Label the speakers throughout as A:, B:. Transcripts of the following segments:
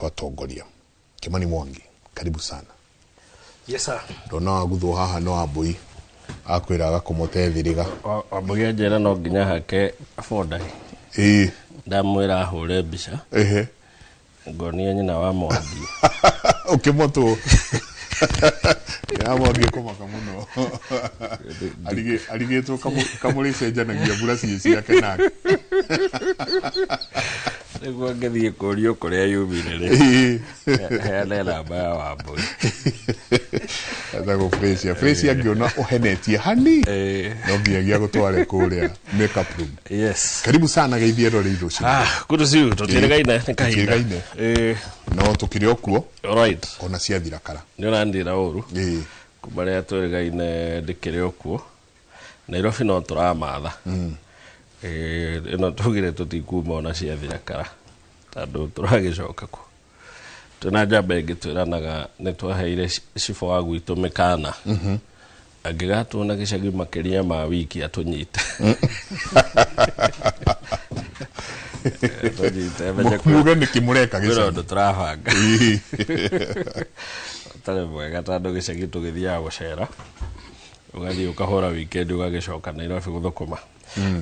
A: watongoria. Kimani Mwangi, karibu sana.
B: Yes sir.
A: Ndona wagutho haha no Ambui akwira agakomotethiriga.
B: Ambui njera no nginya hake afodai. Ndamwira ahure mbica. Ngonia nyina wa Mwangi.
A: Ukimoto. Ya Mwangi komaka muno. Aligetwo kamuri cenjanagia burasi ciake nake.
B: Niguo ngithie kurio kuria yumire ri. Heana namba ya Wambui.
A: Atago Fresia ngiona uhenetie hani. No nginya gutware kuria makeup room.
B: Yes.
A: Karibu sana geithie rori rucio.
B: Good to see you. Tutiregaine ni kahinda.
A: No tukiri okuo.
B: Alright.
A: Ona cia thirakara.
B: Ni urandira uru. Kubaria turigaine ndikiri okuo. Nairobi no turamatha. Ino tugire tutikuma ona cia thirakara. Tando turagicoka ku. Tuna njamba ingitwiranaga ni twaheire cifo wa gwitu mikana. Angigatuna gicagi makiria ma wiki atunyite.
A: Muga ni kimureka
B: gicagi. Ndo turabanga. Tare mwega tando gicagi tugithia gucera. Ugathi ukahora weekend ugagicoka Nairobi guthukuma.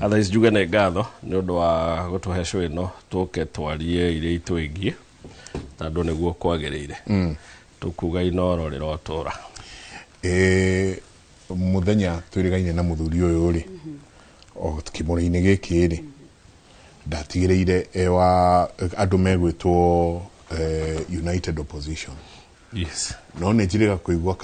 B: Otherwise juga ne ngatho ni undu wa gutuhe show ino tuke twarie ire itwengie tando niguo kwagirire tukuga inoro rirotura
A: muthenya twirigaine na muthuri uyu ri o tukimura-ini giki ri ndatigireire ewa andu megwitwo United Opposition.
B: Yes.
A: No ne njiriga kuigwa